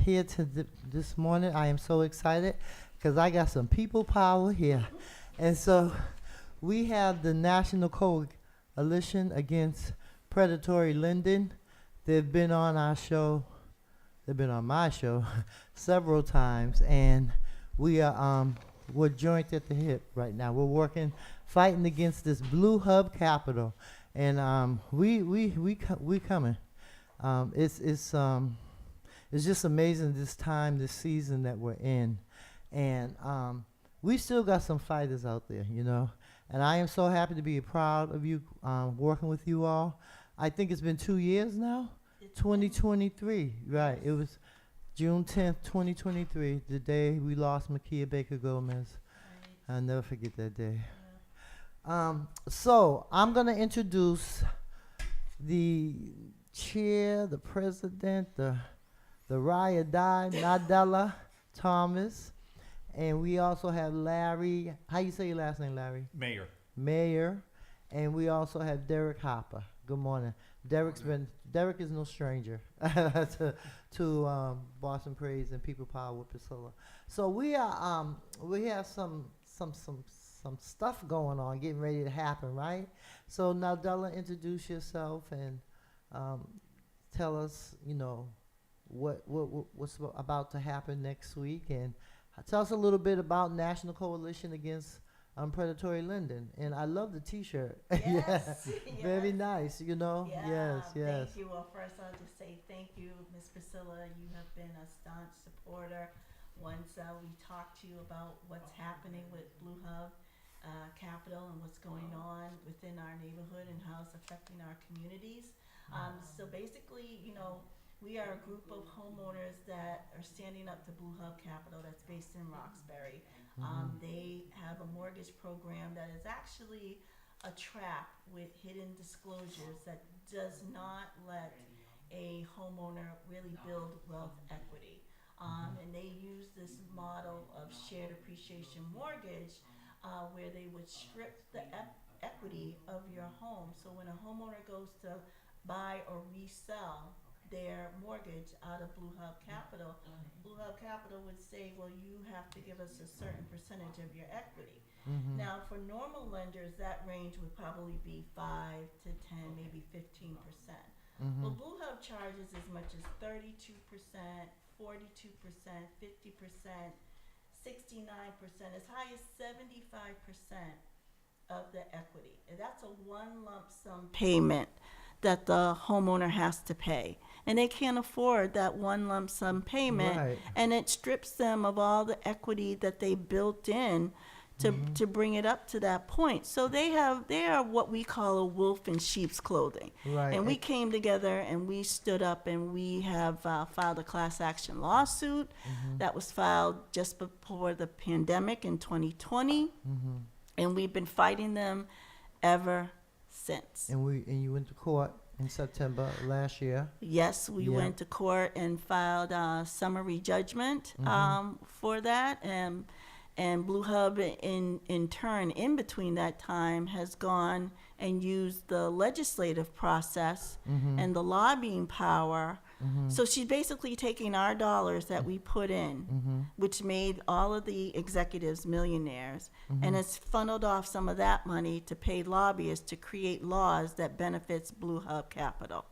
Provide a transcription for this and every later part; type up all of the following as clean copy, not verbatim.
here this morning. I am so excited because I got some people power here. And so we have the National Coalition Against Predatory Lending. They've been on our show. They've been on my show several times, and we're joint at the hip right now. We're working, fighting against this Blue Hub Capital, and we coming. It's just amazing this time, this season that we're in, and we still got some fighters out there, you know. And I am so happy to be proud of you, working with you all. I think it's been 2 years now. 2023, right? It was June 10th, 2023, the day we lost Makia Baker Gomez. Right. I'll never forget that day. Yeah. So I'm gonna introduce the chair, the president, the ride or die, Nadella Thomas, and we also have Larry. How you say your last name, Larry? Mayor, and we also have Derek Hopper. Good morning. Derek is no stranger to Boston Praise and People Power with Priscilla. So we have some stuff going on, getting ready to happen, right? So Nadella, introduce yourself and tell us, you know, what's about to happen next week, and tell us a little bit about National Coalition Against Predatory Lending. And I love the T-shirt. Yes. Yeah. Very nice, you know. Yeah. Yes. Thank you. Well, first I'll just say thank you, Miss Priscilla. You have been a staunch supporter. Once we talked to you about what's happening with Blue Hub Capital and what's going on within our neighborhood and how it's affecting our communities. So basically, you know, we are a group of homeowners that are standing up to Blue Hub Capital that's based in Roxbury. They have a mortgage program that is actually a trap with hidden disclosures that does not let a homeowner really build wealth equity. And they use this model of shared appreciation mortgage where they would strip the equity of your home. So when a homeowner goes to buy or resell their mortgage out of Blue Hub Capital, Blue Hub Capital would say, well, you have to give us a certain percentage of your equity. Now, for normal lenders, that range would probably be 5 to 10, maybe 15%. Well, Blue Hub charges as much as 32%, 42%, 50%, 69%, as high as 75% of the equity. And that's a one lump sum payment that the homeowner has to pay. And they can't afford that one lump sum payment. Right. And it strips them of all the equity that they built in to bring it up to that point. So they are what we call a wolf in sheep's clothing. Right. And we came together and we stood up and we have filed a class action lawsuit that was filed just before the pandemic in 2020. And we've been fighting them ever since. And you went to court in September last year. Yes, we went to court and filed a summary judgment for that. And Blue Hub, in turn, in between that time, has gone and used the legislative process and the lobbying power. So she's basically taking our dollars that we put in, which made all of the executives millionaires, and has funneled off some of that money to pay lobbyists to create laws that benefits Blue Hub Capital.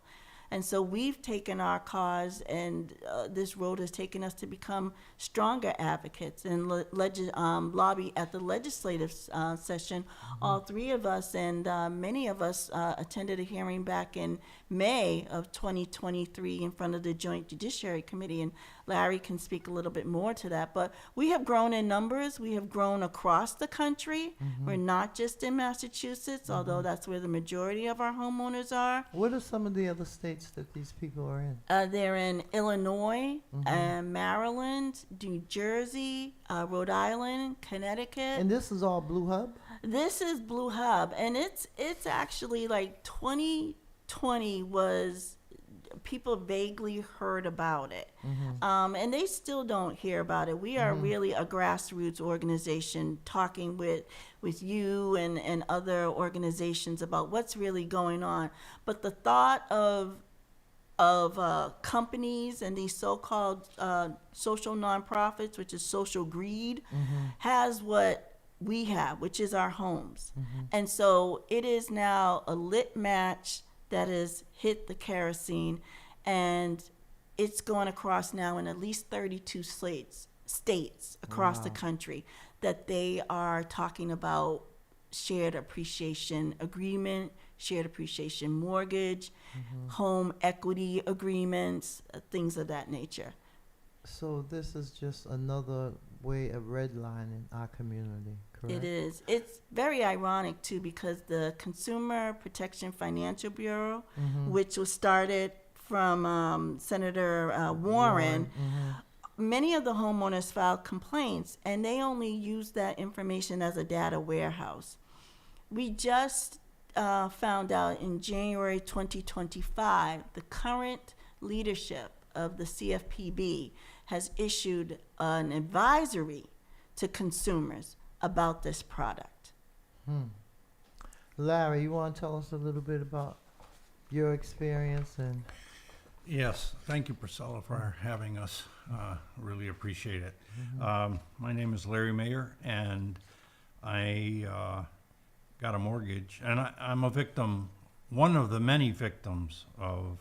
And so we've taken our cause, and this road has taken us to become stronger advocates and lobby at the legislative session. All three of us and many of us attended a hearing back in May of 2023 in front of the Joint Judiciary Committee, and Larry can speak a little bit more to that. But we have grown in numbers. We have grown across the country. We're not just in Massachusetts, although that's where the majority of our homeowners are. What are some of the other states that these people are in? They're in Illinois, Maryland, New Jersey, Rhode Island, Connecticut. And this is all Blue Hub? This is Blue Hub, and it's actually like 2020 was, people vaguely heard about it. And they still don't hear about it. We are really a grassroots organization talking with you and other organizations about what's really going on. But the thought of of companies and these so-called social nonprofits, which is social greed, has what we have, which is our homes. And so it is now a lit match that has hit the kerosene, and it's going across now in at least 32 states across the country that they are talking about shared appreciation agreement, shared appreciation mortgage, home equity agreements, things of that nature. So this is just another way of redlining our community, correct? It is. It's very ironic too, because the Consumer Protection Financial Bureau, which was started from Senator Warren, many of the homeowners filed complaints, and they only used that information as a data warehouse. We just found out in January 2025, the current leadership of the CFPB has issued an advisory to consumers about this product. Larry, you want to tell us a little bit about your experience and? Yes, thank you, Priscilla, for having us. Really appreciate it. My name is Larry Mayer, and I got a mortgage, and I'm a victim, one of the many victims of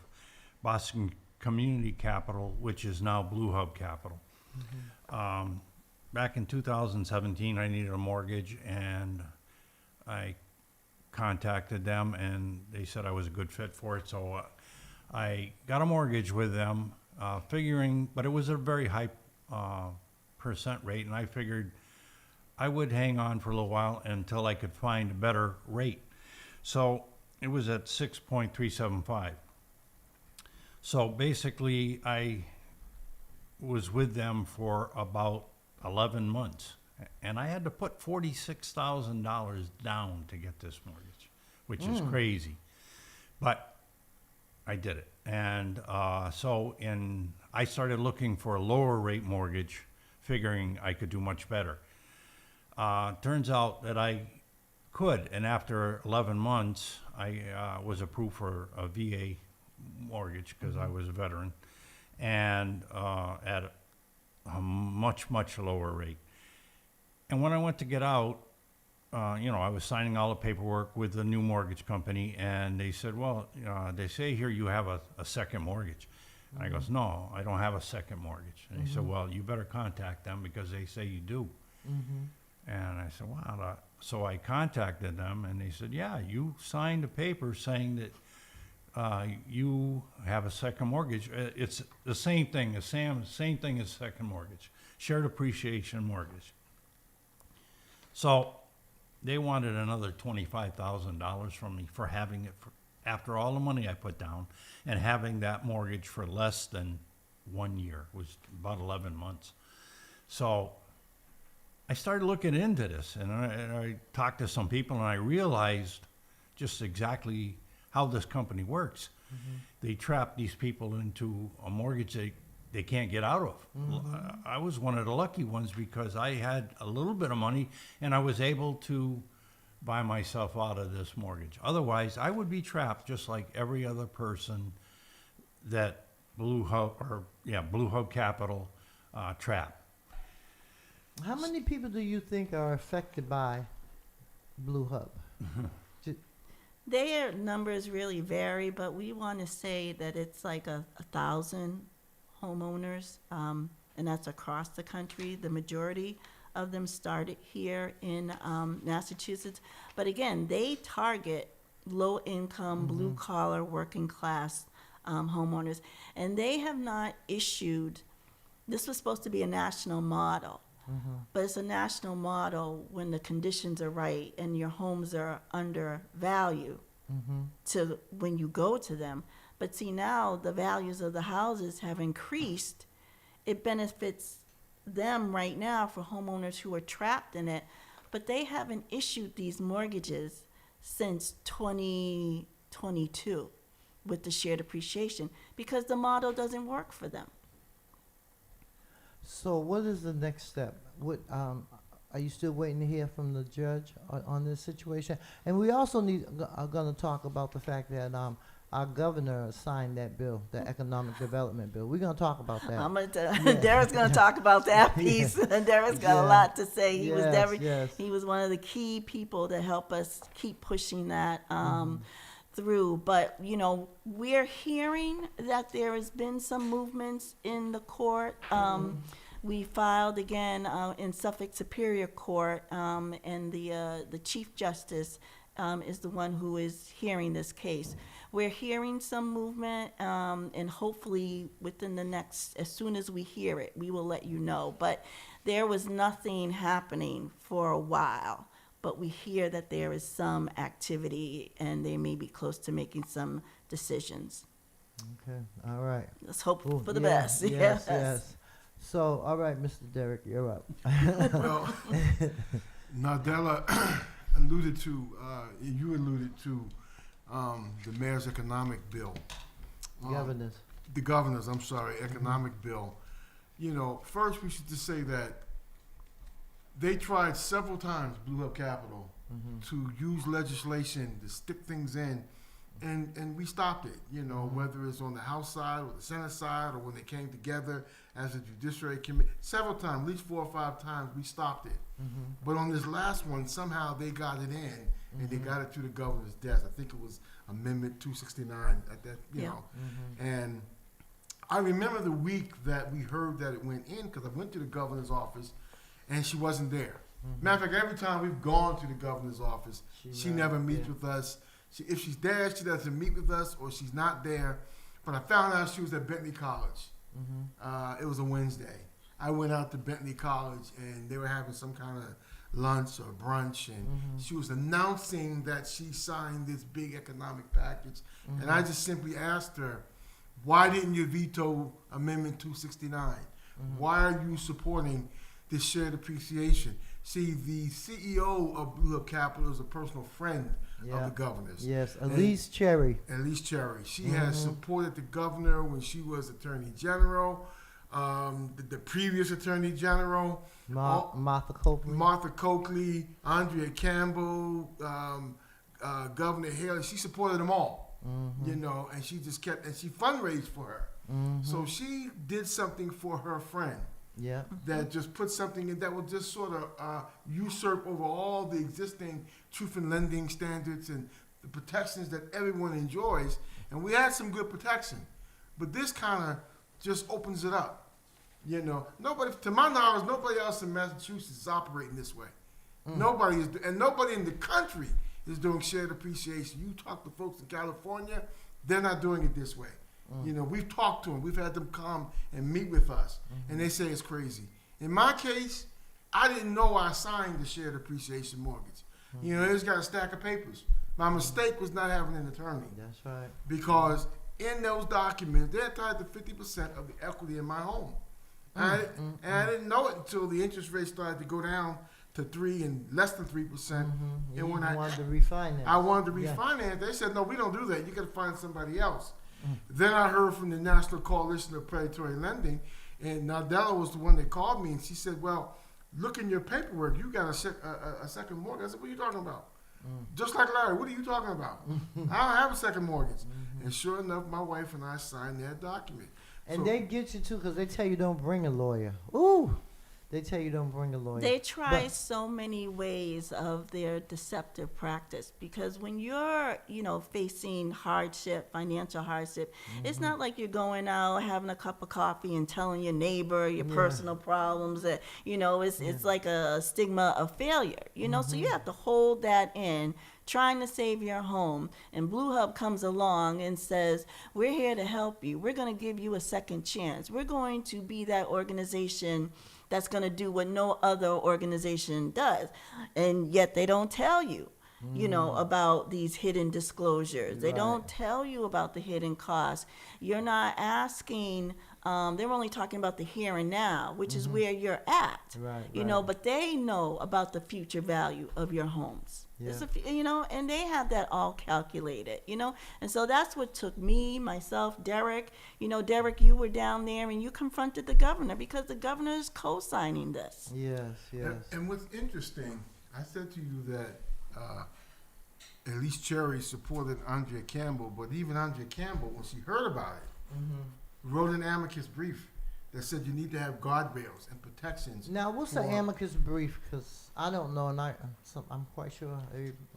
Boston Community Capital, which is now Blue Hub Capital. Back in 2017, I needed a mortgage, and I contacted them, and they said I was a good fit for it, so I got a mortgage with them, figuring, but it was a very high percent rate, and I figured I would hang on for a little while until I could find a better rate. So it was at 6.375. So basically, I was with them for about 11 months, and I had to put $46,000 down to get this mortgage, which is crazy. But I did it. And I started looking for a lower rate mortgage, figuring I could do much better. Turns out that I could, and after 11 months, I was approved for a VA mortgage because I was a veteran, and at a much, much lower rate. And when I went to get out, I was signing all the paperwork with the new mortgage company, and they said, well, they say here you have a second mortgage. And I goes, no, I don't have a second mortgage. And he said, well, you better contact them because they say you do. And I said, wow. So I contacted them, and they said, yeah, you signed a paper saying that you have a second mortgage. It's the same thing, same thing as second mortgage, shared appreciation mortgage. So they wanted another $25,000 from me for having it after all the money I put down and having that mortgage for less than 1 year. It was about 11 months. So I started looking into this, and I talked to some people, and I realized just exactly how this company works. They trap these people into a mortgage they can't get out of. I was one of the lucky ones because I had a little bit of money, and I was able to buy myself out of this mortgage. Otherwise, I would be trapped just like every other person that Blue Hub Capital trapped. How many people do you think are affected by Blue Hub? Their numbers really vary, but we want to say that it's like 1,000 homeowners, and that's across the country. The majority of them started here in Massachusetts. But again, they target low-income, blue-collar, working-class homeowners. And they have not issued, this was supposed to be a national model, but it's a national model when the conditions are right and your homes are undervalued to when you go to them. But see, now the values of the houses have increased. It benefits them right now for homeowners who are trapped in it, but they haven't issued these mortgages since 2022 with the shared appreciation because the model doesn't work for them. So what is the next step? What are you still waiting to hear from the judge on this situation? And we also are going to talk about the fact that our governor signed that bill, the economic development bill. We're gonna talk about that. I'm gonna Yeah. Derek's gonna talk about that piece. Derek's got a Yeah. lot to say. He was Yes, yes. he was one of the key people to help us keep pushing that Mm-hmm. through. But we're hearing that there has been some movements in the court. We filed again in Suffolk Superior Court, and the Chief Justice is the one who is hearing this case. We're hearing some movement, and hopefully within the next, as soon as we hear it, we will let you know. But there was nothing happening for a while, but we hear that there is some activity, and they may be close to making some decisions. Okay, all right. Let's hope Ooh, for the yeah, best. Yes, yes. So, all right, Mr. Derek, you're up. Well, Nadella alluded to, you alluded to the mayor's economic bill. Governors. The governor's, I'm sorry, economic bill. First we should just say that they tried several times, Blue Hill Capital, to use legislation to stick things in, and we stopped it, whether it's on the House side or the Senate side or when they came together as a judiciary committee. Several times, at least 4 or 5 times, we stopped it. But on this last one, somehow they got it in, and they got it to the governor's desk. I think it was Amendment 269 at that, know. And I remember the week that we heard that it went in, because I went to the governor's office, and she wasn't there. Matter of fact, every time we've gone to the governor's office, she never meets with us. If she's there, she doesn't meet with us, or she's not there. But I found out she was at Bentley College. It was a Wednesday. I went out to Bentley College, and they were having some kind of lunch or brunch, and she was announcing that she signed this big economic package. And I just simply asked her, why didn't you veto Amendment 269? Why are you supporting this shared appreciation? See, the CEO of Blue Hill Capital is a personal friend of the governor's. Yes, Elise Cherry. Elise Cherry. She has supported the governor when she was Attorney General, the previous Attorney General, Martha Coakley. Andrea Campbell, Governor Haley. She supported them all, and she just kept, and she fundraised for her. So she did something for her friend. Yeah. That just put something in that will just sort of usurp over all the existing truth in lending standards and the protections that everyone enjoys. And we had some good protection, but this kind of just opens it up. Nobody, to my knowledge, nobody else in Massachusetts is operating this way. Nobody is, and nobody in the country is doing shared appreciation. You talk to folks in California, they're not doing it this way. We've talked to them. We've had them come and meet with us, and they say it's crazy. In my case, I didn't know I signed the shared appreciation mortgage. They just got a stack of papers. My mistake was not having an attorney. That's right. Because in those documents, they're tied to 50% of the equity in my home. And I didn't know it until the interest rate started to go down to 3 and less than 3%. And when I wanted to refinance. I wanted to refinance, they said, no, we don't do that. You got to find somebody else. Then I heard from the National Coalition of Predatory Lending, and Nadella was the one that called me, and she said, well, look in your paperwork. You got a second mortgage. I said, what are you talking about? Just like Larry, what are you talking about? I don't have a second mortgage. And sure enough, my wife and I signed that document. And they get you, too, because they tell you don't bring a lawyer. Ooh. They tell you don't bring a lawyer. They try so many ways of their deceptive practice, because when you're, facing hardship, financial hardship, it's not like you're going out having a cup of coffee and telling your neighbor your personal problems. That it's like a stigma of failure. So you have to hold that in, trying to save your home. And Blue Hub comes along and says, we're here to help you. We're going to give you a second chance. We're going to be that organization that's going to do what no other organization does. And yet they don't tell you, about these hidden disclosures. They don't tell you about the hidden costs. You're not asking, they're only talking about the here and now, which is where you're at. But they know about the future value of your homes. Yeah. And they have that all calculated, and so that's what took me, myself, Derek. Derek, you were down there and you confronted the governor because the governor is co-signing this. Yes. And what's interesting, I said to you that at least Cherry supported Andrea Campbell, but even Andrea Campbell, when she heard about it, wrote an amicus brief that said you need to have guardrails and protections. Now, what's the for- amicus brief? Because I don't know, and I'm quite sure.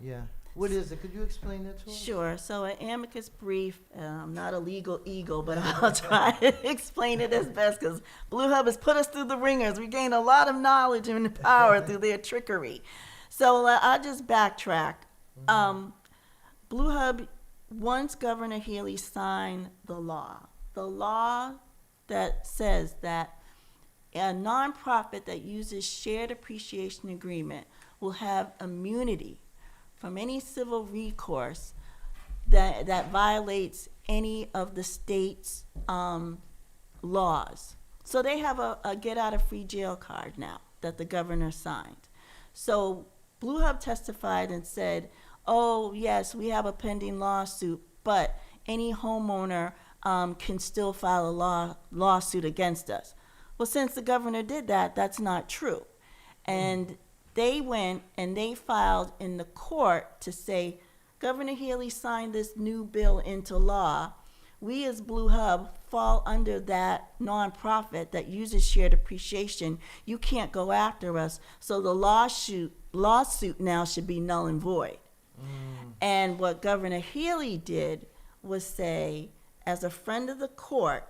Yeah. What is it? Could you explain that to us? Sure. So an amicus brief, I'm not a legal eagle, but I'll try to explain it as best because Blue Hub has put us through the ringers. We gained a lot of knowledge and power through their trickery. So I'll just backtrack. Blue Hub, once Governor Healy signed the law that says that a nonprofit that uses shared appreciation agreement will have immunity from any civil recourse that violates any of the state's laws. So they have a get out of free jail card now that the governor signed. So Blue Hub testified and said, oh yes, we have a pending lawsuit, but any homeowner can still file a lawsuit against us. Well, since the governor did that, that's not true. And they went and they filed in the court to say, Governor Healy signed this new bill into law. We as Blue Hub fall under that nonprofit that uses shared appreciation. You can't go after us. So the lawsuit now should be null and void. And what Governor Healy did was say, as a friend of the court,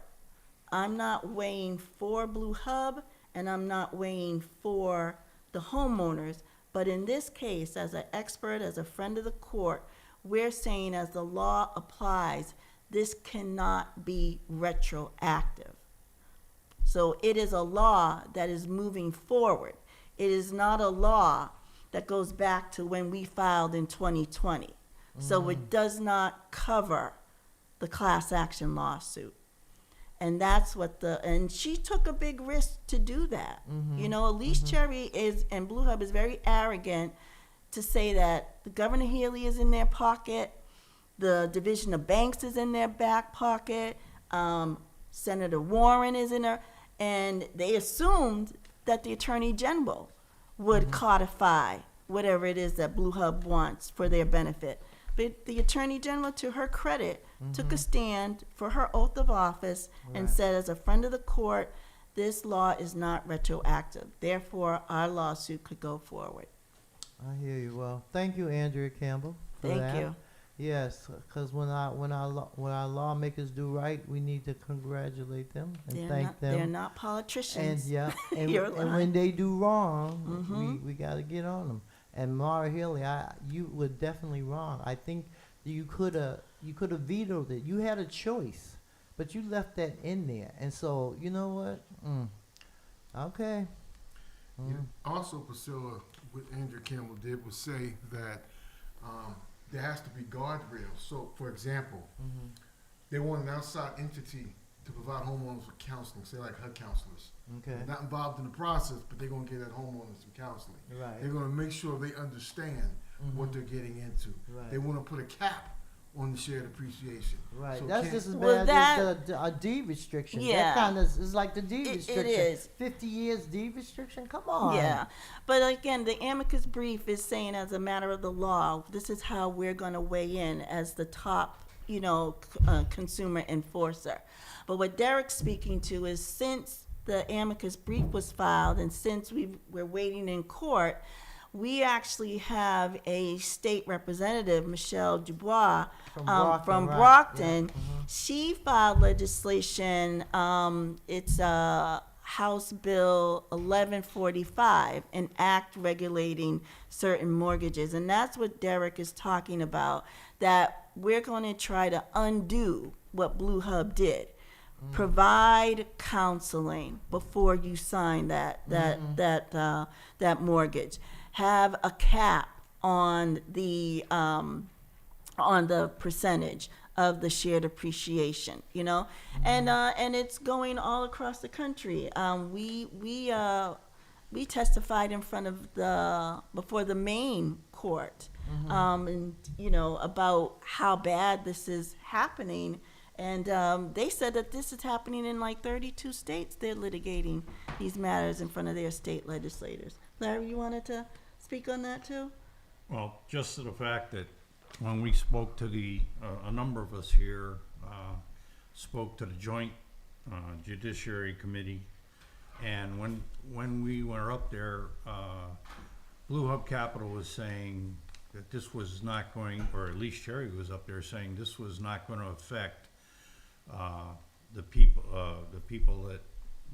I'm not weighing for Blue Hub and I'm not weighing for the homeowners, but in this case, as an expert, as a friend of the court, we're saying as the law applies, this cannot be retroactive. So it is a law that is moving forward. It is not a law that goes back to when we filed in 2020. So it does not cover the class action lawsuit. And that's what and she took a big risk to do that. You know, Elise Cherry and Blue Hub is very arrogant to say that the Governor Healy is in their pocket, the Division of Banks is in their back pocket, Senator Warren is in there, and they assumed that the Attorney General would codify whatever it is that Blue Hub wants for their benefit. But the Attorney General, to her credit, took a stand for her oath of office and said, as a friend of the court, this law is not retroactive. Therefore, our lawsuit could go forward. I hear you. Well, thank you, Andrea Campbell. For Thank that. you. Yes, because when our lawmakers do right, we need to congratulate them and thank them. They're not politicians. And yeah, and, You're and lying. when they do wrong, we got to get on them. And Mara Healy, you were definitely wrong. I think you could have vetoed it. You had a choice, but you left that in there. And so, you know what? Okay. Yeah. Also, Priscilla, what Andrew Campbell did was say that there has to be guardrails. So, for example, they want an outside entity to provide homeowners with counseling, say like HUD counselors. Okay. They're not involved in the process, but they're going to give that homeowners some counseling. Right. They're going to make sure they understand what they're getting into. Right. They want to put a cap on the shared appreciation. Right. So That's can't- just as Well, bad as a deed restriction. Yeah. That kind of is like the deed It restriction. is. 50 years deed restriction? Come on. Yeah, but again, the amicus brief is saying as a matter of the law, this is how we're going to weigh in as the top, consumer enforcer. But what Derek's speaking to is since the amicus brief was filed and since we're waiting in court, we actually have a state representative, Michelle Dubois, from right. Brockton. Yeah. She filed legislation, it's House Bill 1145, an act regulating certain mortgages. And that's what Derek is talking about, that we're going to try to undo what Blue Hub did. Provide counseling before you sign that mortgage. Have a cap on the percentage of the shared appreciation, and it's going all across the country. We testified in front of before the Maine court, and about how bad this is happening. And they said that this is happening in like 32 states. They're litigating these matters in front of their state legislators. Larry, you wanted to speak on that too? Well, just to the fact that when we spoke to a number of us here, spoke to the Joint Judiciary Committee, and when we were up there, Blue Hub Capital was saying that this was not going, or at least Sherry was up there saying this was not going to affect the people that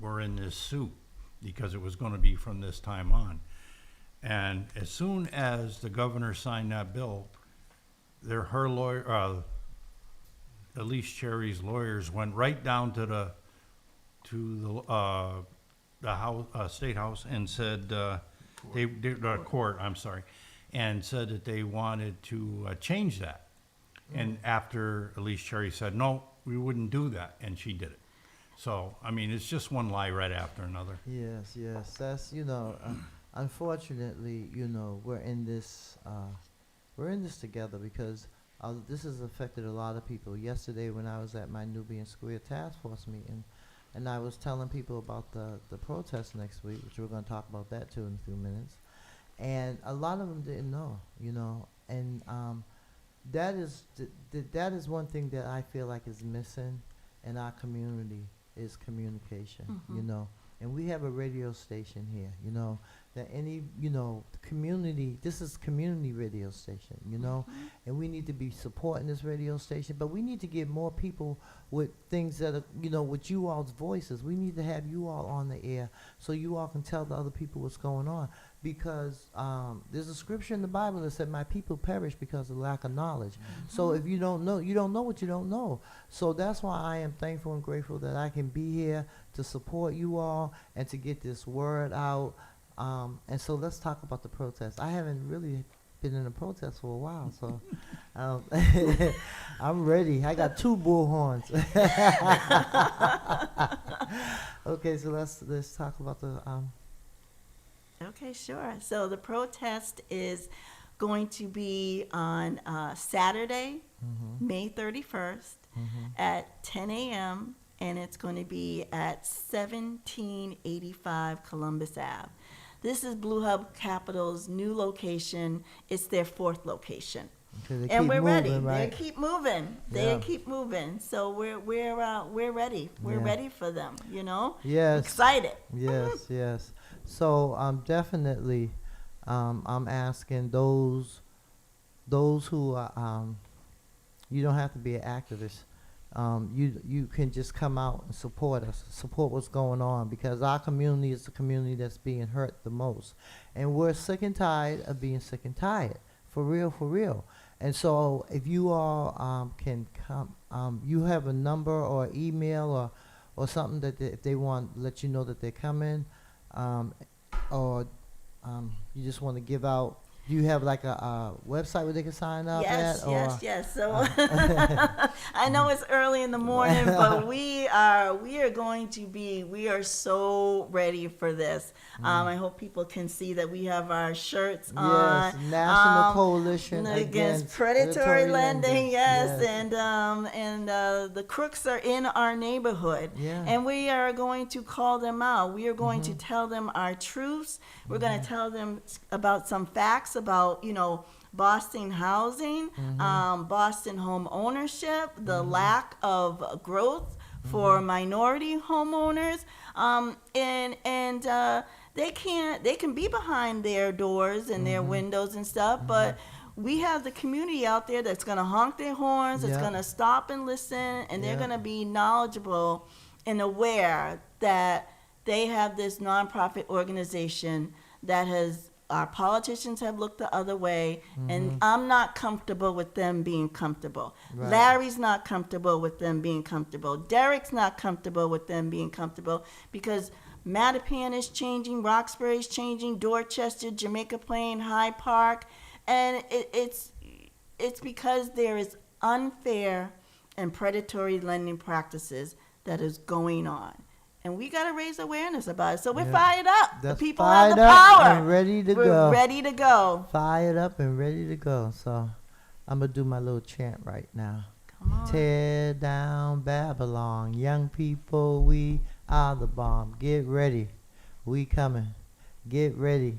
were in this suit, because it was going to be from this time on. And as soon as the governor signed that bill, her lawyer, at least Sherry's lawyers, went right down to the house, State House, and said court. I'm sorry, and said that they wanted to change that. And after Elise Cherry said, no, we wouldn't do that, and she did it. So, I mean, it's just one lie right after another. Yes, yes. That's, unfortunately, we're in this together, because this has affected a lot of people. Yesterday when I was at my Nubian Square Task Force meeting, and I was telling people about the protest next week, which we're going to talk about that too in a few minutes, and a lot of them didn't know, and that is one thing that I feel like is missing in our community, is communication, and we have a radio station here, that any, community, this is community radio station, and we need to be supporting this radio station, but we need to get more people with things that are, with you all's voices. We need to have you all on the air so you all can tell the other people what's going on, because there's a scripture in the Bible that said, my people perish because of lack of knowledge. So if you don't know what you don't know. So that's why I am thankful and grateful that I can be here to support you all and to get this word out. And so let's talk about the protest. I haven't really been in a protest for a while, so I'm ready. I got 2 bullhorns. Okay, so let's talk about the. Okay, sure. So the protest is going to be on Saturday, May 31st at 10 a.m., and it's going to be at 1785 Columbus Ave. This is Blue Hub Capital's new location. It's their 4th location. Okay, And we're ready. Right? They keep moving. They keep moving. So we're ready. We're ready for them, Yes. Excited. Yes, yes. So definitely, I'm asking those who are, you don't have to be an activist. You can just come out and support us, support what's going on, because our community is the community that's being hurt the most. And we're sick and tired of being sick and tired, for real. And so if you all can come, you have a number or email or something that if they want to let you know that they're coming, or you just want to give out. Do you have like a website where they can sign up at? Yes. So I know it's early in the morning, but we are so ready for this. I hope people can see that we have our shirts on. Yes, National Coalition Against Predatory Lending. Yes. And the crooks are in our neighborhood. Yeah. And we are going to call them out. We are going to tell them our truths. We're going to tell them about some facts about, Boston housing, Boston home ownership, the lack of growth for minority homeowners, and they can be behind their doors and their windows and stuff, but we have the community out there that's going to honk their horns, that's going to stop and listen, and they're going to be knowledgeable and aware that they have this nonprofit organization that our politicians have looked the other way, and I'm not comfortable with them being comfortable. Right. Larry's not comfortable with them being comfortable. Derek's not comfortable with them being comfortable, because Mattapan is changing, Roxbury is changing, Dorchester, Jamaica Plain, Hyde Park, and it's because there is unfair and predatory lending practices that is going on. And we got to raise awareness about it. So we're fired up. That's the people have the fired up power. and ready to We're go. ready to go. Fired up and ready to go. So I'm going to do my little chant right now. Come on. Tear down Babylon. Young people, we are the bomb. Get ready. We coming. Get ready.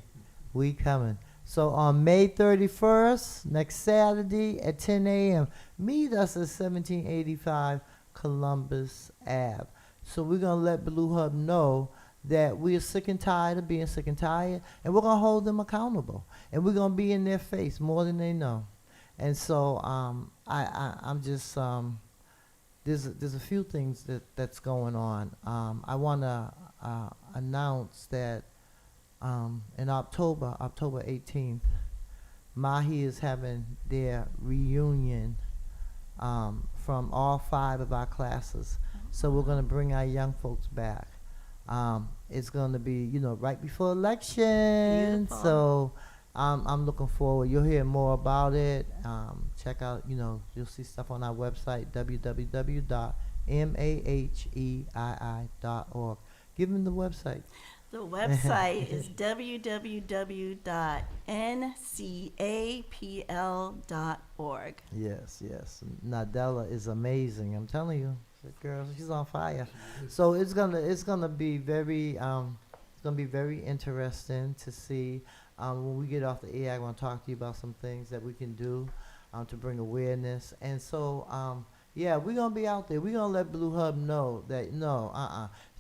We coming. So on May 31st, next Saturday at 10 a.m., meet us at 1785 Columbus Ave. So we're going to let Blue Hub know that we're sick and tired of being sick and tired, and we're going to hold them accountable. And we're going to be in their face more than they know. And so I'm just, there's a few things that's going on. I want to announce that in October 18th, Mahi is having their reunion from all 5 of our classes. So we're going to bring our young folks back. It's going to be, right before election. Beautiful. So I'm looking forward. You'll hear more about it. Check out, you'll see stuff on our website, www.mahei.org. Give them the website. The website is www.ncapl.org. Yes. Nadella is amazing. I'm telling you, that girl, she's on fire. So it's gonna be very interesting to see when we get off the air. I want to talk to you about some things that we can do to bring awareness. And so we're gonna be out there. We're gonna let Blue Hub know that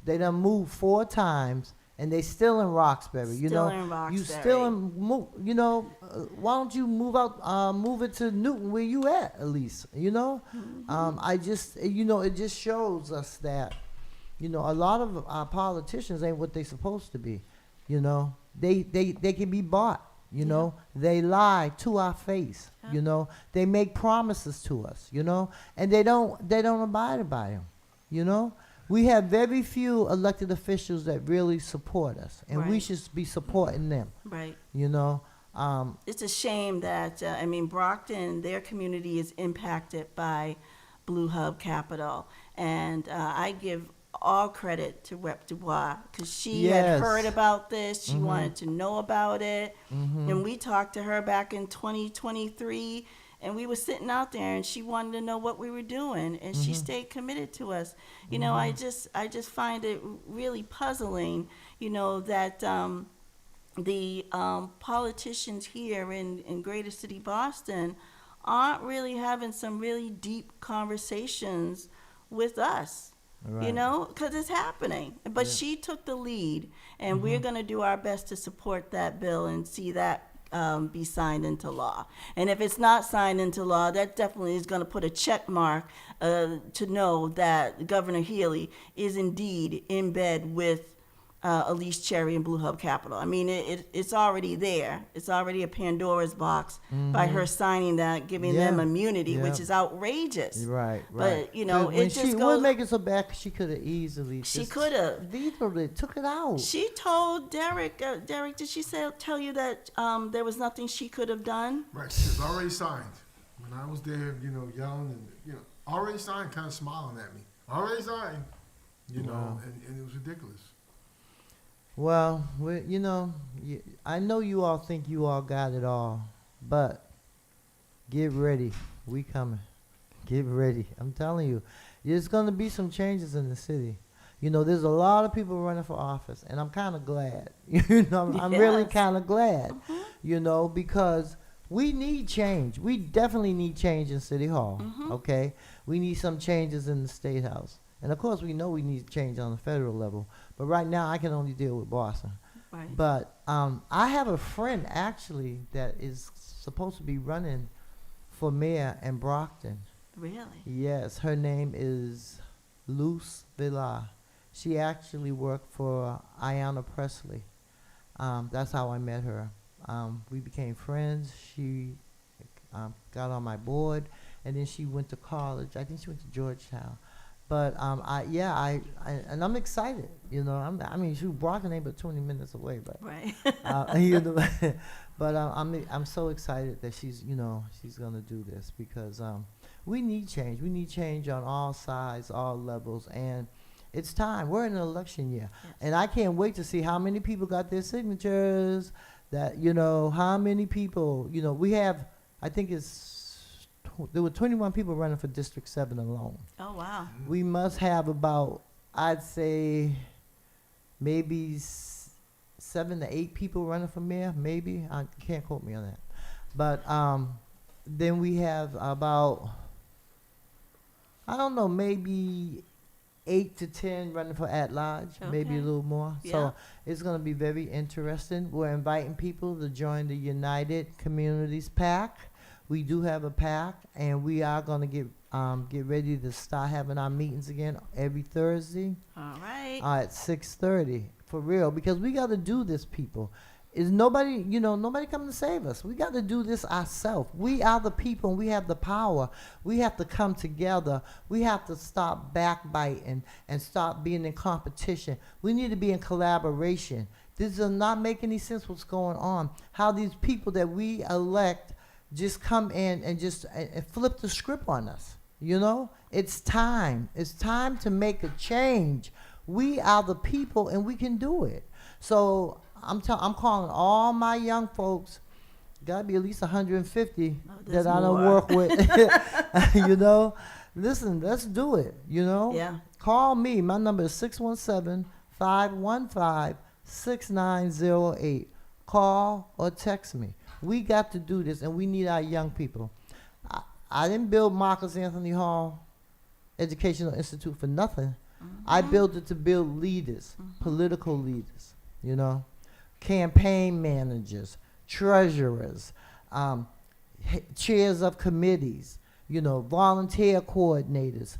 they done moved 4 times. And they still in Roxbury, Still in Roxbury. You still in, why don't you move out, move it to Newton where you at least, I just, it just shows us that, a lot of our politicians ain't what they supposed to be, they can be bought, they lie to our face, they make promises to us, and they don't abide by them, We have very few elected officials that really support us, and we Right. should be supporting them. Right. It's a shame that, Brockton, their community is impacted by Blue Hub Capital. And I give all credit to Rep. Dubois, because she had Yes. heard about this. She wanted to know about it. And we talked to her back in 2023, and we were sitting out there, and she wanted to know what we were doing, and she stayed committed to us. I just find it really puzzling, that the politicians here in Greater City Boston aren't really having some really deep conversations with us. Right. Because it's happening. But she took the lead, and we're going to do our best to support that bill and see that be signed into law. And if it's not signed into law, that definitely is going to put a check mark to know that Governor Healy is indeed in bed with Elise Cherry and Blue Hub Capital. I mean, it's already there. It's already a Pandora's box by her signing that, giving them immunity, which is outrageous. Right. But, When it she just would goes... make it so bad, 'cause she could have easily She just could have. vetoed it, took it out. She told Derek, did she tell you that there was nothing she could have done? Right, she was already signed. When I was there, yelling and, already signed, kind of smiling at me. Already signed, Wow. and it was ridiculous. Well, I know you all think you all got it all, but get ready. We coming. Get ready. I'm telling you, there's going to be some changes in the city. There's a lot of people running for office, and I'm kind of glad. I'm really Yes. kind of glad, because we need change. We definitely need change in City Hall, okay? We need some changes in the State House. And, of course, we know we need change on the federal level. But right now, I can only deal with Boston. Right. But I have a friend, actually, that is supposed to be running for mayor in Brockton. Really? Yes, her name is Luce Villar. She actually worked for Ayanna Presley. That's how I met her. We became friends. She got on my board, and then she went to college. I think she went to Georgetown. But and I'm excited. Brockton ain't but 20 minutes away, but Right. but I'm so excited that she's gonna do this, because we need change. We need change on all sides, all levels, and it's time. We're in an election year, and I can't wait to see how many people got their signatures. That how many people we have. I think there were 21 people running for District 7 alone. Oh, wow. We must have about, I'd say, maybe 7 to 8 people running for mayor, maybe. I can't quote me on that. But then we have about, I don't know, maybe 8 to 10 running for at-large, maybe a Okay. little more. Yeah. So it's going to be very interesting. We're inviting people to join the United Communities PAC. We do have a PAC, and we are going to get ready to start having our meetings again every Thursday All right. at 6:30, for real, because we got to do this, people. Is nobody, nobody coming to save us. We got to do this ourselves. We are the people, and we have the power. We have to come together. We have to stop backbiting and stop being in competition. We need to be in collaboration. This does not make any sense what's going on. How these people that we elect just come in and just and flip the script on us. It's time. It's time to make a change. We are the people, and we can do it. So I'm calling all my young folks. Got to be at least 150 there's that I don't more. work with. Listen, let's do it. Yeah. Call me. My number is 617-515-6908. Call or text me. We got to do this, and we need our young people. I didn't build Marcus Anthony Hall Educational Institute for nothing. I built it to build leaders, political leaders, campaign managers, treasurers, chairs of committees, volunteer coordinators,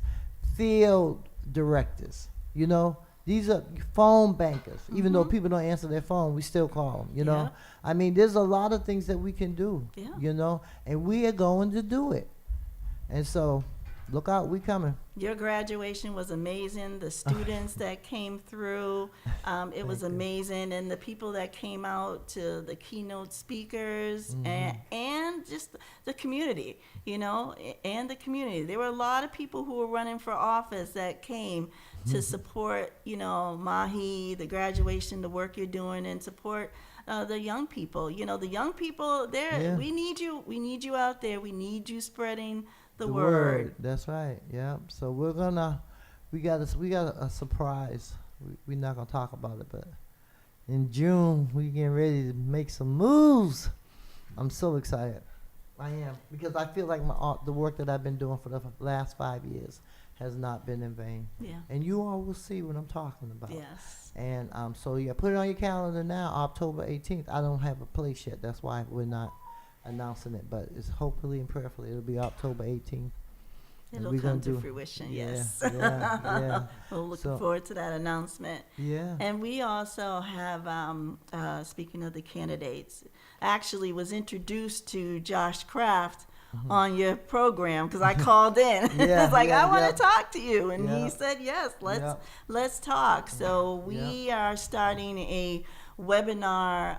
field directors, These are phone bankers. Even though people don't answer their phone, we still call them, Yeah. I mean, there's a lot of things that we can do, Yeah. And we are going to do it. And so, look out, we coming. Your graduation was amazing. The students that came through, it was Thank you. amazing. And the people that came out to the keynote speakers and just the community, and the community. There were a lot of people who were running for office that came to support, Mahi, the graduation, the work you're doing, and support the young people. The young people, Yeah. we need you. We need you out there. We need you spreading the word. word. That's right. Yeah. So we got a surprise. We're not gonna talk about it, but in June we getting ready to make some moves. I'm so excited. I am, because I feel like the work that I've been doing for the last 5 years has not been in vain. Yeah. And you all will see what I'm talking about. Yes. And so yeah, put it on your calendar now, October 18th. I don't have a place yet. That's why we're not announcing it, but it's hopefully and prayerfully it'll be October 18th. And It'll we come gonna to do- fruition, Yeah, yes. yeah. We're looking So- forward to that announcement. Yeah. And we also have, speaking of the candidates, actually was introduced to Josh Kraft on your program because I called in. Yeah, It's like, yeah, I want yeah. to talk to you. And Yeah. he said, yes, Yeah. let's talk. So we are starting a webinar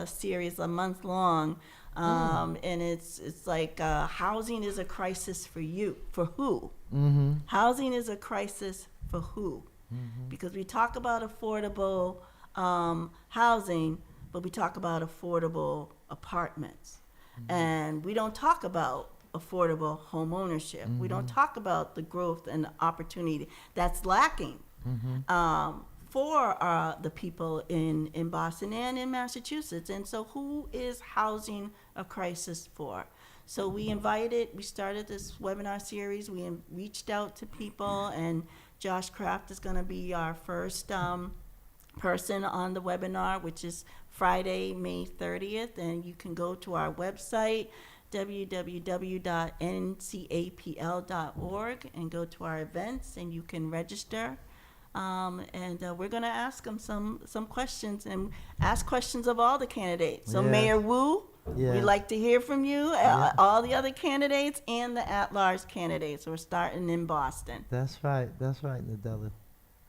series, a month long. And it's like housing is a crisis for you. For who? Mm-hmm. Housing is a crisis for who? Because we talk about affordable housing, but we talk about affordable apartments. And we don't talk about affordable home ownership. We don't talk about the growth and the opportunity that's lacking for the people in Boston and in Massachusetts. And so who is housing a crisis for? So we started this webinar series. We reached out to people, and Josh Kraft is going to be our first person on the webinar, which is Friday, May 30th. And you can go to our website, www.ncapl.org, and go to our events, and you can register. And we're going to ask them some questions, and ask questions of all the candidates. So Yeah. Mayor Wu, Yeah. we'd like to hear from you, all the other candidates and the at-large candidates. We're starting in Boston. That's right, Nadella.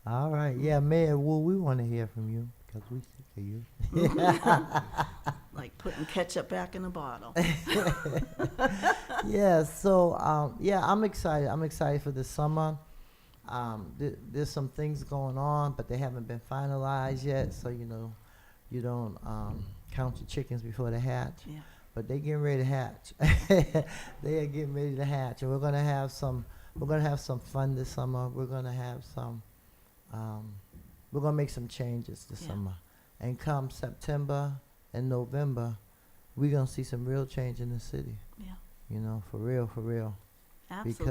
All right, yeah, Mayor Wu, we want to hear from you because we sick of you. Like putting ketchup back in the bottle. Yeah, so I'm excited. I'm excited for this summer. There's some things going on, but they haven't been finalized yet. So you don't count your chickens before they hatch. Yeah. But they getting ready to hatch. They are getting ready to hatch, and we're gonna have some fun this summer. We're gonna have some. We're gonna make some changes this Yeah. summer, And come September and November, we're gonna see some real change in the city. Yeah. You know, for real, for real. Absolutely.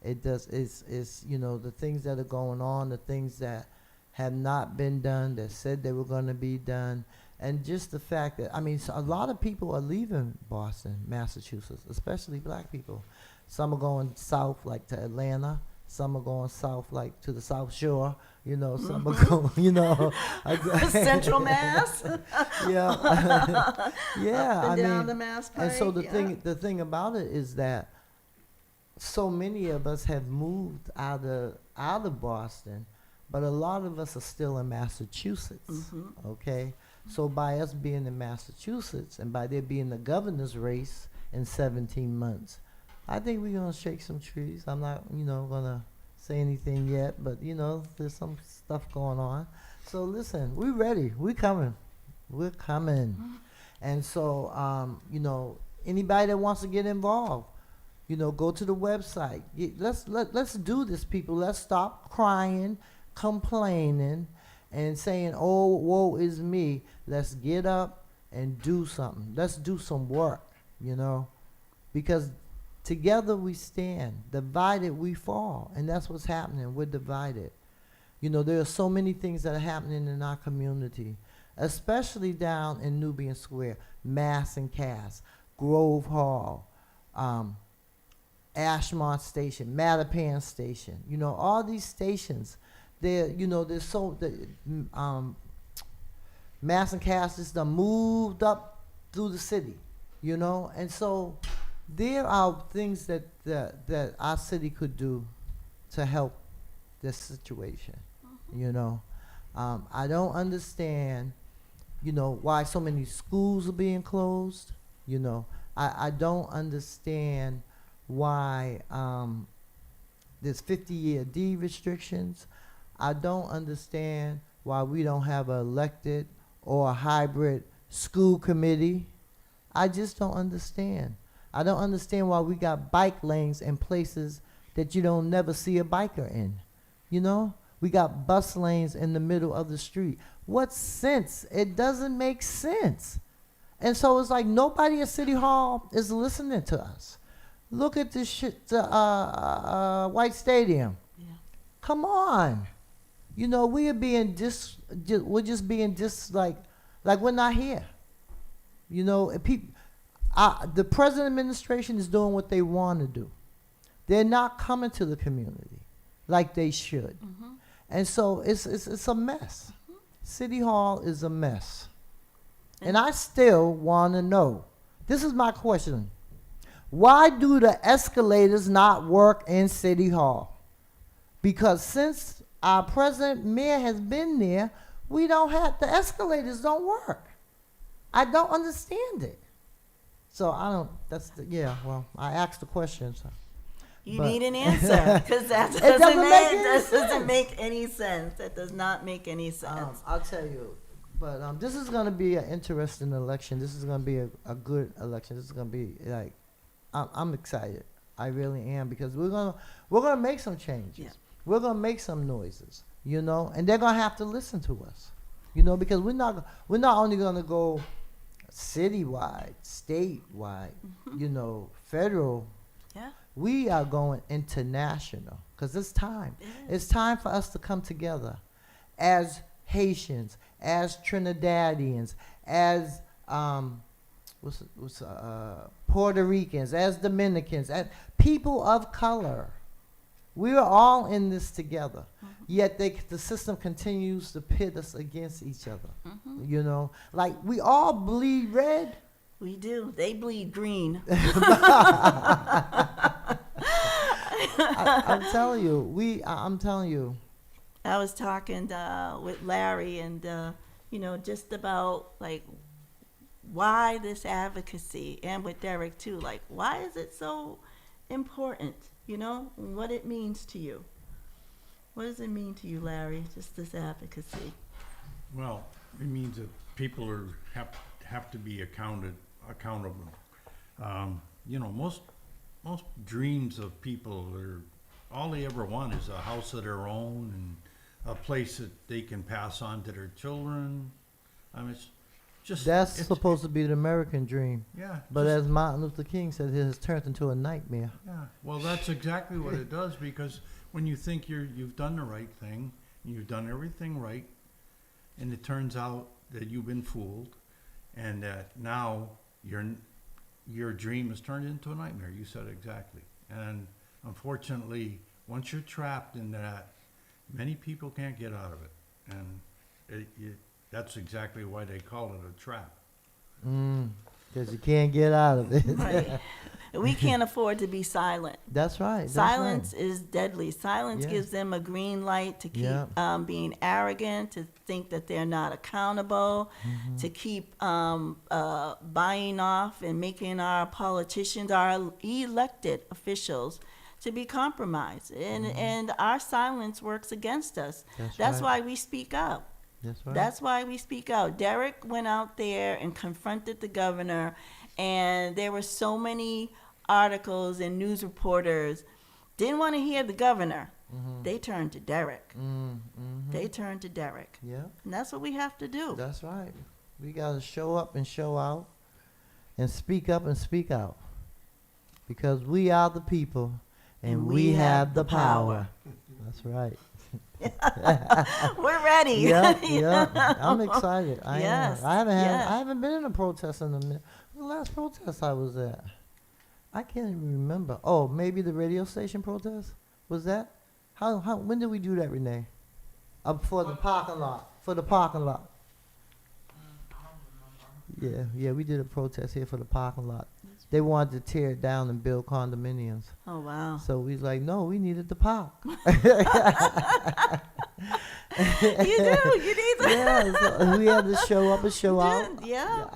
Because it's you know, the things that are going on, the things that have not been done, that said they were going to be done, and just the fact that, I mean, so a lot of people are leaving Boston, Massachusetts, especially black people. Some are going south, like to Atlanta. Some are going south, like to the South Shore. You know, some are going, you know. Central Mass. Yeah. Yeah. Up and I down mean, the Mass Pike. and so yeah. the thing about it is that so many of us have moved out of Boston, but a lot of us are still in Massachusetts. Mm-hmm. Okay, so by us being in Massachusetts and by there being the governor's race in 17 months, I think we're gonna shake some trees. I'm not, you know, gonna say anything yet, but you know, there's some stuff going on. So listen, we're ready. We're coming. We're coming. And so, you know, anybody that wants to get involved, you know, go to the website. Let's do this, people. Let's stop crying, complaining, and saying, "Oh, woe is me." Let's get up and do something. Let's do some work, you know, because together we stand. Divided we fall, and that's what's happening. We're divided. You know, there are so many things that are happening in our community, especially down in Nubian Square, Mass and Cass, Grove Hall, Ashmont Station, Mattapan Station. You know, all these stations, they're, you know, they're so, Mass and Cass is done moved up through the city, you know, and so there are things that our city could do to help this situation, you know. I don't understand, you know, why so many schools are being closed, you know. I don't understand why there's 50-year deed restrictions. I don't understand why we don't have an elected or a hybrid school committee. I just don't understand. I don't understand why we got bike lanes in places that you don't never see a biker in. You know? We got bus lanes in the middle of the street. What sense? It doesn't make sense. And so it's like nobody at City Hall is listening to us. Look at this shit, White Stadium. Yeah. Come on. You know, we are being we're just being like we're not here. You know, the present administration is doing what they want to do. They're not coming to the community like they should. Mm-hmm. And so it's a mess. Mm-hmm. City Hall is a mess. And I still want to know, this is my question. Why do the escalators not work in City Hall? Because since our present mayor has been there, the escalators don't work. I don't understand it. So I asked the question. So. You need an answer, because that doesn't make any sense. That does not make any sense. I'll tell you. But this is going to be an interesting election. This is going to be a good election. This is going to be like, I'm excited. I really am, because we're gonna make some changes. Yeah. We're gonna make some noises, you know, and they're gonna have to listen to us, you know, because we're not only gonna go citywide, statewide, mm-hmm. you know, federal. Yeah. We are going international, because it's time. It's time for us to come together as Haitians, as Trinidadians, as Puerto Ricans, as Dominicans, as people of color. We are all in this together. Mm-hmm. Yet the system continues to pit us against each other. Mm-hmm. You know, like we all bleed red. We do. They bleed green. I'm telling you. I'm telling you. I was talking with Larry and, you know, just about like why this advocacy, and with Derek too, like why is it so important, you know, what it means to you. What does it mean to you, Larry, just this advocacy? Well, it means that people have to be accountable. You know, most dreams of people are, all they ever want is a house of their own and a place that they can pass on to their children. I mean, it's just That's it's- supposed to be the American dream. Yeah, But just- as Martin Luther King said, it has turned into a nightmare. yeah. Well, that's exactly what it does, because when you think you've done the right thing, you've done everything right, and it turns out that you've been fooled, and that now your dream is turned into a nightmare. You said it exactly. And unfortunately, once you're trapped in that, many people can't get out of it, and that's exactly why they call it a trap. Because you can't get out of it. Right. We can't afford to be silent. That's right. That's Silence right. is deadly. Silence Yeah. gives them a green light to keep Yeah. being arrogant, to think that they're not accountable, Mm-hmm. to keep buying off and making our politicians, our elected officials, to be compromised. And our silence works against us. That's That's right. why we speak up. That's right. That's why we speak out. Derek went out there and confronted the governor, and there were so many articles and news reporters didn't want to hear the governor. They turned to Derek. They turned to Derek. Yeah, And that's what we have to do. that's right. We got to show up and show out and speak up and speak out. Because we are the people and we have the power. That's right. We're ready. Yeah, yeah. I'm excited. I Yes, am. yes. I haven't been in a protest in a minute. The last protest I was at, I can't even remember. Oh, maybe the radio station protest? Was that? When did we do that, Renee? For the parking lot. For the parking lot. Yeah, we did a protest here for the parking lot. They wanted to tear it down and build condominiums. Oh, wow. So we was like, no, we needed the park. You need to. Yeah, so we had to show up and show out. Yeah,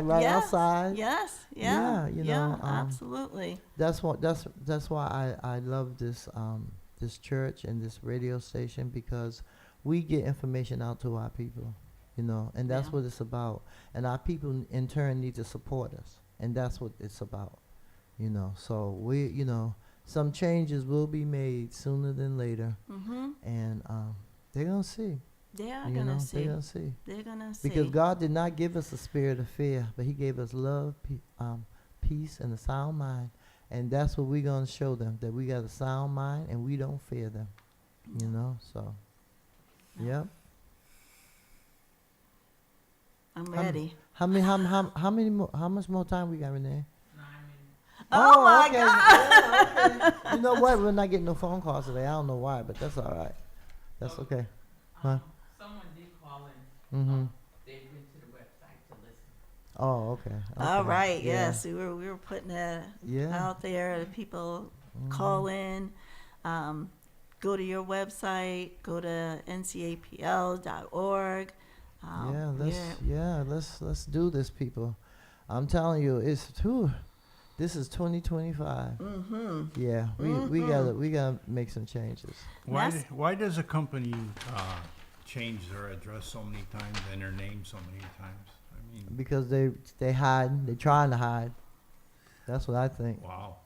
Right yes, outside. Yes, Yeah, yeah, you yeah, know, absolutely. That's why I love this church and this radio station, because we get information out to our people, you know, and that's Yeah. what it's about. And our people in turn need to support us, and that's what it's about, you know. So some changes will be made sooner than later, and they're gonna see. They are You gonna know, see. they're gonna see. They're gonna see. Because God did not give us a spirit of fear, but He gave us love, peace, and a sound mind. And that's what we're going to show them, that we got a sound mind and we don't fear them. You know, so, yep. I'm ready. How much more time we got, Renee? Oh my okay. God. Yeah, okay. You know what? We're not getting no phone calls today. I don't know why, but that's all right. That's okay. Huh? Someone did call in. Mm-hmm. They went to the website to listen. Oh, okay. All Okay. right. Yeah. Yes, we were putting that Yeah. out there. People call in. Go to your website. Go to ncapl.org. Let's do this, people. I'm telling you, this is 2025. Yeah, we gotta make some changes. Yes. Why does a company change their address so many times and their name so many times? I mean, Because they hide, they're trying to hide. That's what I think. wow.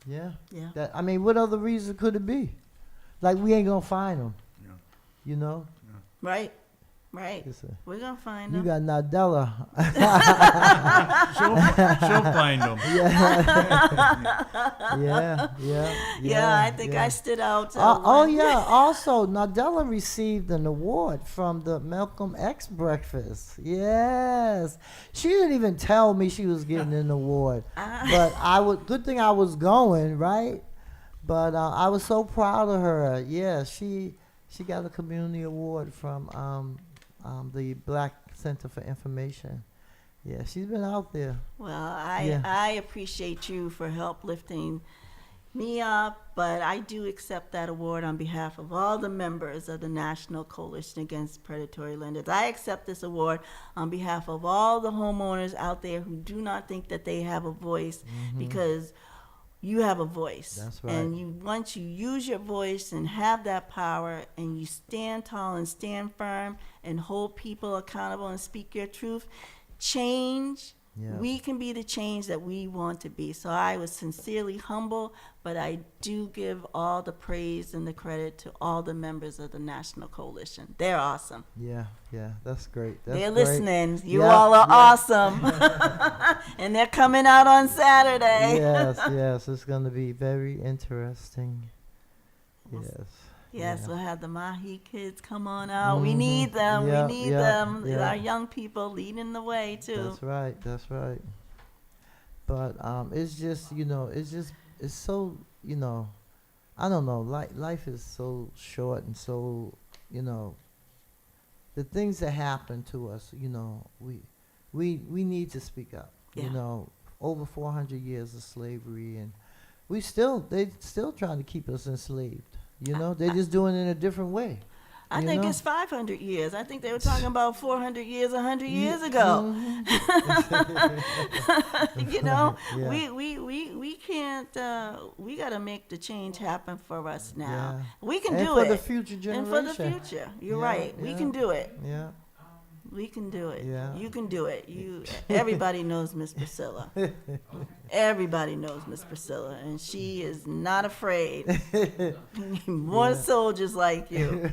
Yeah. Yeah. What other reason could it be? Like, we ain't gonna find them. Yeah. You know. Right. Right. We're gonna find You them. got Nadella. She'll find them. Yeah. I think I stood out. Yeah. Also, Nadella received an award from the Malcolm X breakfast. Yes. She didn't even tell me she was getting an award. But good thing I was going, right? But I was so proud of her. Yeah, she got a community award from the Black Center for Information. Yeah, she's been out there. Well, Yeah. I appreciate you for help lifting me up, but I do accept that award on behalf of all the members of the National Coalition Against Predatory Lenders. I accept this award on behalf of all the homeowners out there who do not think that they have a voice, because you have a voice. That's right. And once you use your voice and have that power, and you stand tall and stand firm and hold people accountable and speak your truth, change Yeah. We can be the change that we want to be. So I was sincerely humble, but I do give all the praise and the credit to all the members of the National Coalition. They're awesome. Yeah, that's great. That's They're great. listening. You Yeah, all are yeah. awesome. And they're coming out on Saturday. Yes, it's going to be very interesting. Yes. Yes. Yes, yeah. we'll have the Mahi kids come on out. We Mhm. need them. Yeah, we need yeah, them. yeah. Our young people leading the way too. That's right. That's right. But it's just it's so I don't know. Life is so short and so the things that happen to us. We need to speak up. Yeah. Over 400 years of slavery, and they still trying to keep us enslaved. They're just doing it in a different way. I you think know? it's 500 years. I think they were talking about 400 years, 100 years ago. Yeah. We can't. We got to make the change happen for us now. Yeah. We can And do for it. the future generation. And for the future, you're Yeah, right. We yeah. can do it. Yeah. We can do it. Yeah. You can do it. Everybody knows Miss Priscilla. Everybody knows Miss Priscilla, and she is not afraid. More Yeah. soldiers like you.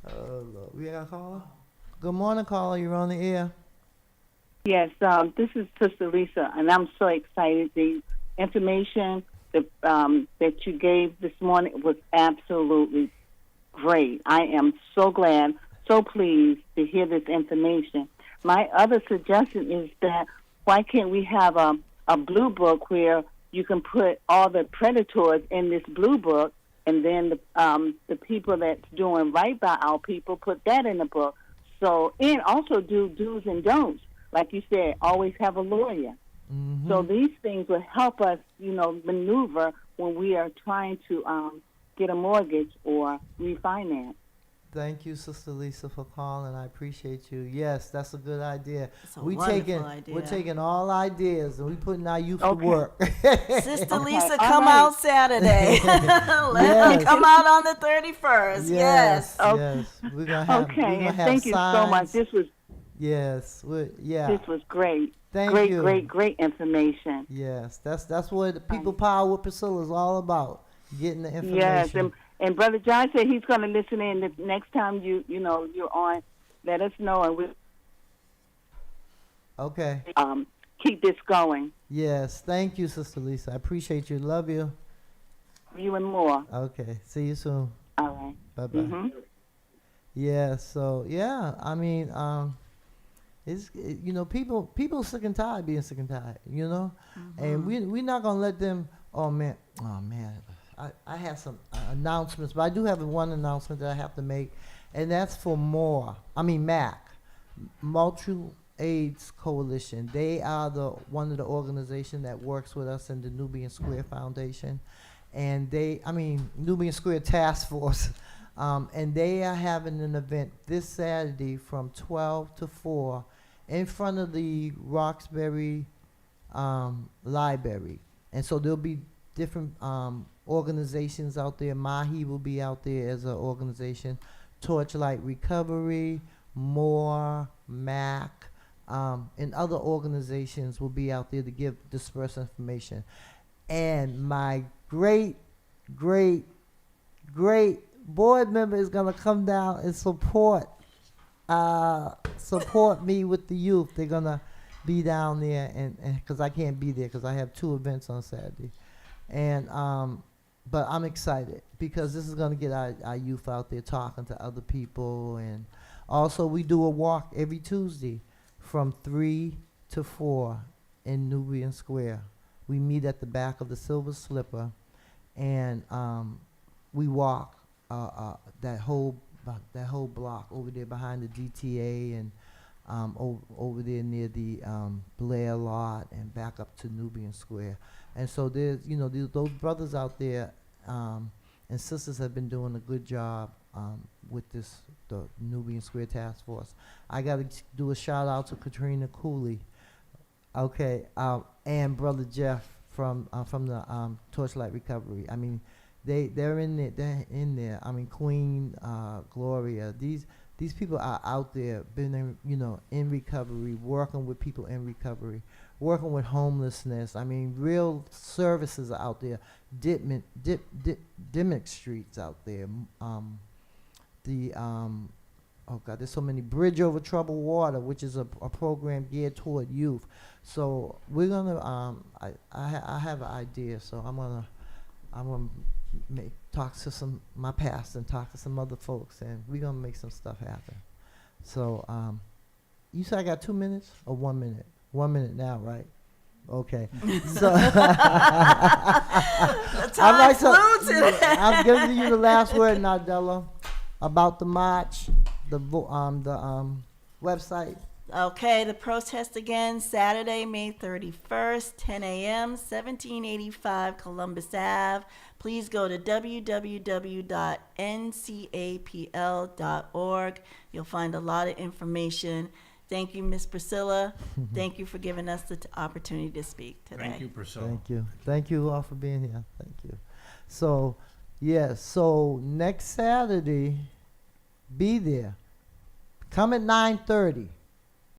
Oh, Lord. We got a caller? Good morning, caller. You're on the air. Yes, this is Sister Lisa, and I'm so excited. The information that you gave this morning was absolutely great. I am so glad, so pleased to hear this information. My other suggestion is that why can't we have a blue book where you can put all the predators in this blue book, and then the people that's doing right by our people put that in the book. So, and also do do's and don'ts. Like you said, always have a lawyer. Mm-hmm. So these things will help us, maneuver when we are trying to get a mortgage or refinance. Thank you, Sister Lisa, for calling. I appreciate you. Yes, that's a good idea. It's a We're wonderful idea. taking all ideas and we putting our youth to Okay. work. Sister Okay, Lisa, all come right. out Saturday. Let Yes. them come out on the 31st. Yes. Oh, yes. We're gonna have. Okay, we're gonna and have thank you so much. signs. Yes. This was great. Thank great, you. great information. Yes. That's what the People Power with Priscilla is all about. Getting the information. Yes, and Brother John said he's going to listen in the next time you're on. Let us know, and we'll Okay. keep this going. Yes. Thank you, Sister Lisa. I appreciate you. Love you. You and more. Okay. See you soon. All right. Bye bye. Mm-hmm. Yeah, so I mean, people sick and tired of being sick and tired, and we're not gonna let them. Oh man, I have some announcements, but I do have one announcement that I have to make, and that's for MAC, Mutual AIDS Coalition. They are one of the organizations that works with us in the Nubian Square Foundation, and Nubian Square Task Force. And they are having an event this Saturday from 12 to 4 in front of the Roxbury Library. And so there'll be different organizations out there. Mahi will be out there as an organization. Torchlight Recovery, MORE, MAC, and other organizations will be out there to disperse information. And my great board member is gonna come down and support me with the youth. They're gonna be down there, and because I can't be there because I have 2 events on Saturday, and but I'm excited because this is gonna get our youth out there talking to other people, and also we do a walk every Tuesday from 3 to 4 in Nubian Square. We meet at the back of the Silver Slipper, and we walk that whole block over there behind the DTA, and over there near the Blair lot, and back up to Nubian Square. And so there's those brothers out there and sisters have been doing a good job with the Nubian Square Task Force. I got to do a shout out to Katrina Cooley, and Brother Jeff from the Torchlight Recovery. I mean, they're in there. I mean, Queen Gloria. these people are out there, been in, in recovery, working with people in recovery, working with homelessness. I mean, real services are out there. Dimmick Street's out there. Oh God, there's so many. Bridge Over Troubled Water, which is a program geared toward youth. So we're gonna, I have an idea, so I'm gonna talk to my pastor and talk to some other folks, and we're gonna make some stuff happen. So, you said I got 2 minutes or 1 minute? 1 minute now, right? Okay. So Time flew today. I'm giving you the last word, Nadella, about the march, the website. Okay, the protest again, Saturday, May 31st, 10 a.m., 1785 Columbus Ave. Please go to www.ncapl.org. You'll find a lot of information. Thank you, Miss Priscilla. Thank you for giving us the opportunity to speak today. Thank you, Priscilla. Thank you. Thank you all for being here. Thank you. So, so next Saturday, be there. Come at 9:30.